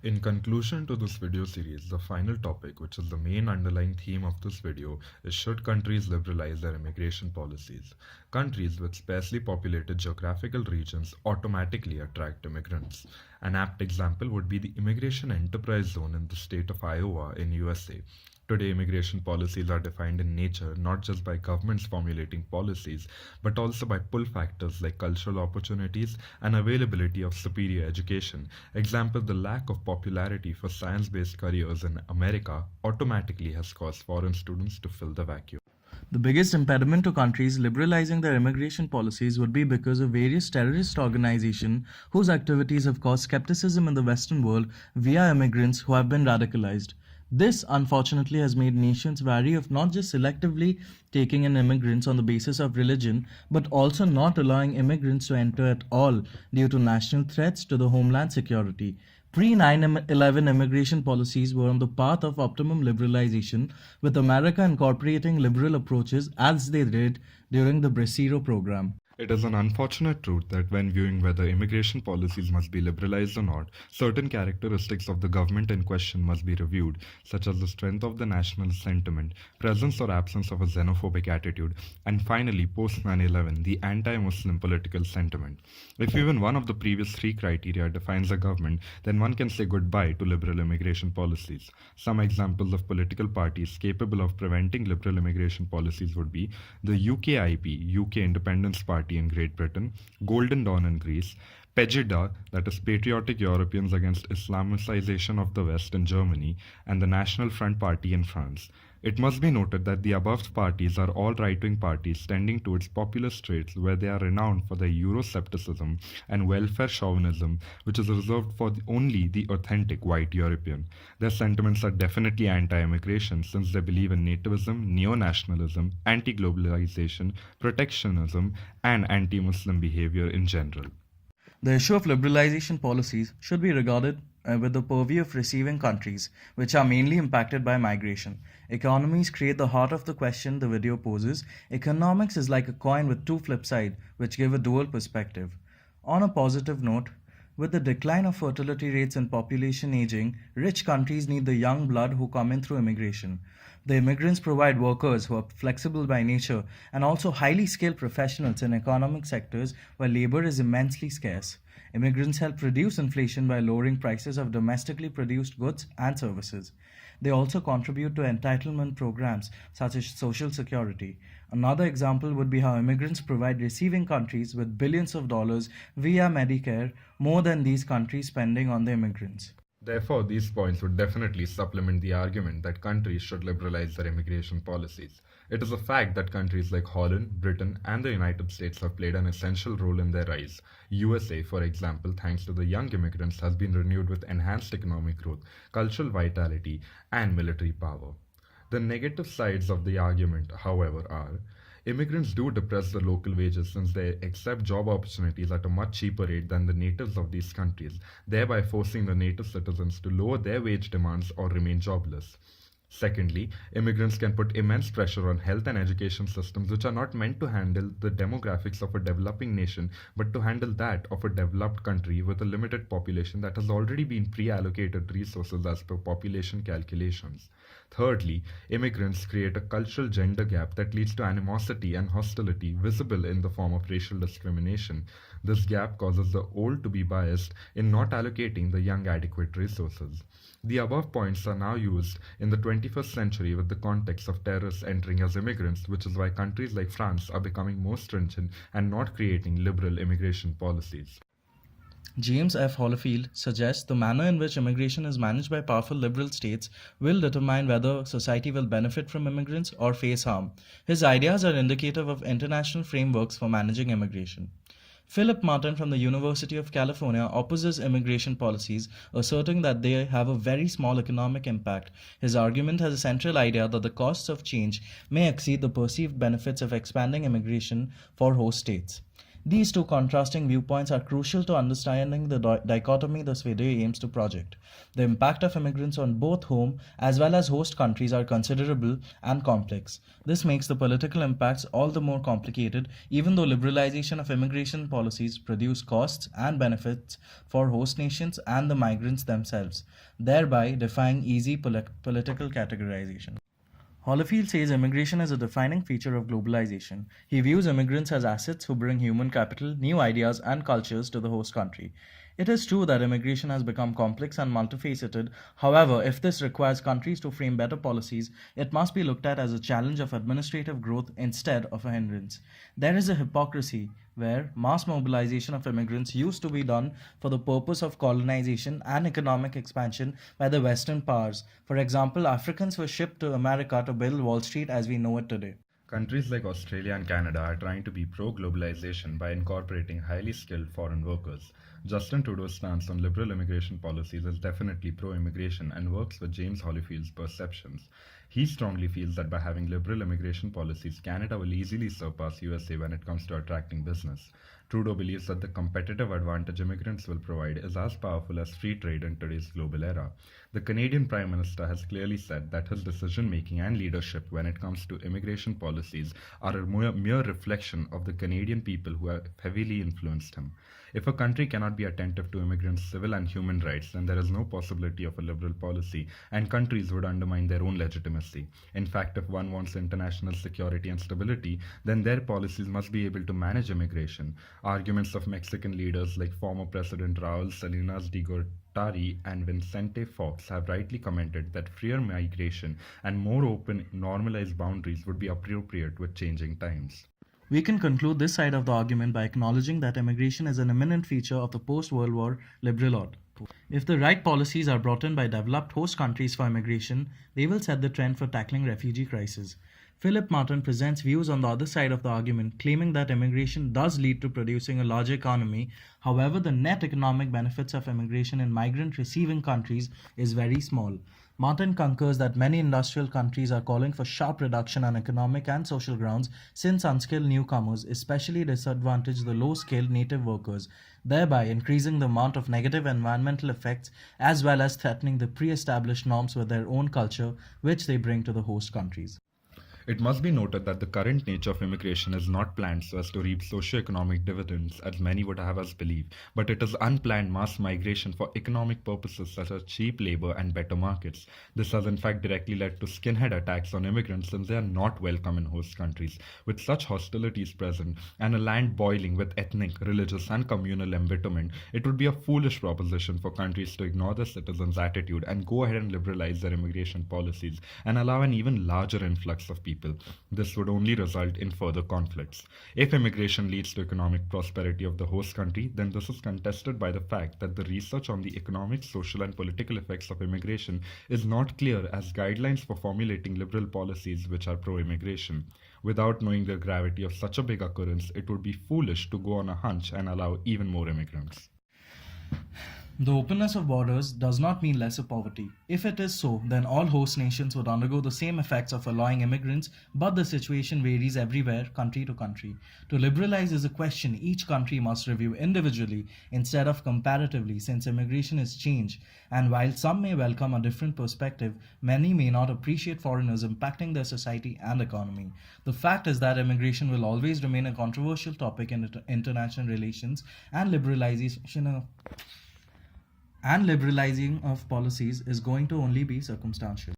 In conclusion to this video series, the final topic, which is the main underlying theme of this video, is should countries liberalize their immigration policies? Countries with sparsely populated geographical regions automatically attract immigrants. An apt example would be the Immigration Enterprise Zone in the state of Iowa in USA. Today, immigration policies are defined in nature not just by governments formulating policies, but also by pull factors like cultural opportunities and availability of superior education. Example, the lack of popularity for science-based careers in America automatically has caused foreign students to fill the vacuum. The biggest impediment to countries liberalizing their immigration policies would be because of various terrorist organizations whose activities have caused skepticism in the Western world via immigrants who have been radicalized. This, unfortunately, has made nations wary of not just selectively taking in immigrants on the basis of religion, but also not allowing immigrants to enter at all due to national threats to the homeland security. Pre 9/11 immigration policies were on the path of optimum liberalization, with America incorporating liberal approaches as they did during the Bracero program. It is an unfortunate truth that when viewing whether immigration policies must be liberalized or not, certain characteristics of the government in question must be reviewed, such as the strength of the national sentiment, presence or absence of a xenophobic attitude, and finally, post 9/11, the anti-Muslim political sentiment. If even one of the previous three criteria defines a government, then one can say goodbye to liberal immigration policies. Some examples of political parties capable of preventing liberal immigration policies would be the UKIP, UK Independence Party in Great Britain, Golden Dawn in Greece, PEGIDA, that is Patriotic Europeans Against Islamicization of the West in Germany, and the National Front Party in France. It must be noted that the above parties are all right-wing parties tending towards populist traits where they are renowned for their Euroscepticism and welfare chauvinism, which is reserved for only the authentic white European. Their sentiments are definitely anti-immigration since they believe in nativism, neo-nationalism, anti-globalization, protectionism, and anti-Muslim behavior in general. The issue of liberalization policies should be regarded with the purview of receiving countries, which are mainly impacted by migration. Economies create the heart of the question the video poses. Economics is like a coin with two flip sides, which give a dual perspective. On a positive note, with the decline of fertility rates and population aging, rich countries need the young blood who come in through immigration. The immigrants provide workers who are flexible by nature and also highly skilled professionals in economic sectors where labor is immensely scarce. Immigrants help reduce inflation by lowering prices of domestically produced goods and services. They also contribute to entitlement programs such as Social Security. Another example would be how immigrants provide receiving countries with billions of dollars via Medicare, more than these countries spending on the immigrants. Therefore, these points would definitely supplement the argument that countries should liberalize their immigration policies. It is a fact that countries like Holland, Britain, and the United States have played an essential role in their rise. USA, for example, thanks to the young immigrants, has been renewed with enhanced economic growth, cultural vitality, and military power. The negative sides of the argument, however, are immigrants do depress the local wages since they accept job opportunities at a much cheaper rate than the natives of these countries, thereby forcing the native citizens to lower their wage demands or remain jobless. Secondly, immigrants can put immense pressure on health and education systems which are not meant to handle the demographics of a developing nation but to handle that of a developed country with a limited population that has already been pre-allocated resources as per population calculations. Thirdly, immigrants create a cultural gender gap that leads to animosity and hostility visible in the form of racial discrimination. This gap causes the old to be biased in not allocating the young adequate resources. The above points are now used in the 21st century with the context of terrorists entering as immigrants, which is why countries like France are becoming more stringent and not creating liberal immigration policies. James F. Holofield suggests the manner in which immigration is managed by powerful liberal states will determine whether society will benefit from immigrants or face harm. His ideas are indicative of international frameworks for managing immigration. Philip Martin from the University of California opposes immigration policies, asserting that they have a very small economic impact. His argument has a central idea that the costs of change may exceed the perceived benefits of expanding immigration for host states. These two contrasting viewpoints are crucial to understanding the dichotomy this video aims to project. The impact of immigrants on both home as well as host countries are considerable and complex. This makes the political impacts all the more complicated, even though liberalization of immigration policies produce costs and benefits for host nations and the migrants themselves, thereby defying easy political categorization. Holofield says immigration is a defining feature of globalization. He views immigrants as assets who bring human capital, new ideas, and cultures to the host country. It is true that immigration has become complex and multifaceted. However, if this requires countries to frame better policies, it must be looked at as a challenge of administrative growth instead of a hindrance. There is a hypocrisy where mass mobilization of immigrants used to be done for the purpose of colonization and economic expansion by the Western powers. For example, Africans were shipped to America to build Wall Street as we know it today. Countries like Australia and Canada are trying to be pro-globalization by incorporating highly skilled foreign workers. Justin Trudeau's stance on liberal immigration policies is definitely pro-immigration and works with James Holifield's perceptions. He strongly feels that by having liberal immigration policies, Canada will easily surpass USA when it comes to attracting business. Trudeau believes that the competitive advantage immigrants will provide is as powerful as free trade in today's global era. The Canadian Prime Minister has clearly said that his decision-making and leadership when it comes to immigration policies are a mere reflection of the Canadian people who have heavily influenced him. If a country cannot be attentive to immigrants' civil and human rights, then there is no possibility of a liberal policy, and countries would undermine their own legitimacy. In fact, if one wants international security and stability, then their policies must be able to manage immigration. Arguments of Mexican leaders like former President Raul Salinas de Gortari and Vicente Fox have rightly commented that freer migration and more open, normalized boundaries would be appropriate with changing times. We can conclude this side of the argument by acknowledging that immigration is an imminent feature of the post-World War liberal order. If the right policies are brought in by developed host countries for immigration, they will set the trend for tackling refugee crisis. Philip Martin presents views on the other side of the argument, claiming that immigration does lead to producing a larger economy. However, the net economic benefits of immigration in migrant-receiving countries is very small. Martin concurs that many industrial countries are calling for sharp reduction on economic and social grounds since unskilled newcomers especially disadvantage the low-skilled native workers, thereby increasing the amount of negative environmental effects as well as threatening the pre-established norms with their own culture which they bring to the host countries. It must be noted that the current nature of immigration is not planned so as to reap socio-economic dividends as many would have us believe, but it is unplanned mass migration for economic purposes such as cheap labor and better markets. This has in fact directly led to skinhead attacks on immigrants since they are not welcome in host countries. With such hostilities present and a land boiling with ethnic, religious and communal embitterment, it would be a foolish proposition for countries to ignore their citizens' attitude and go ahead and liberalize their immigration policies and allow an even larger influx of people. This would only result in further conflicts. If immigration leads to economic prosperity of the host country, then this is contested by the fact that the research on the economic, social and political effects of immigration is not clear as guidelines for formulating liberal policies which are pro-immigration. Without knowing the gravity of such a big occurrence, it would be foolish to go on a hunch and allow even more immigrants. The openness of borders does not mean lesser poverty. If it is so, then all host nations would undergo the same effects of allowing immigrants, but the situation varies everywhere, country to country. To liberalize is a question each country must review individually instead of comparatively, since immigration is change, and while some may welcome a different perspective, many may not appreciate foreigners impacting their society and economy. The fact is that immigration will always remain a controversial topic in international relations, and liberalizing of policies is going to only be circumstantial.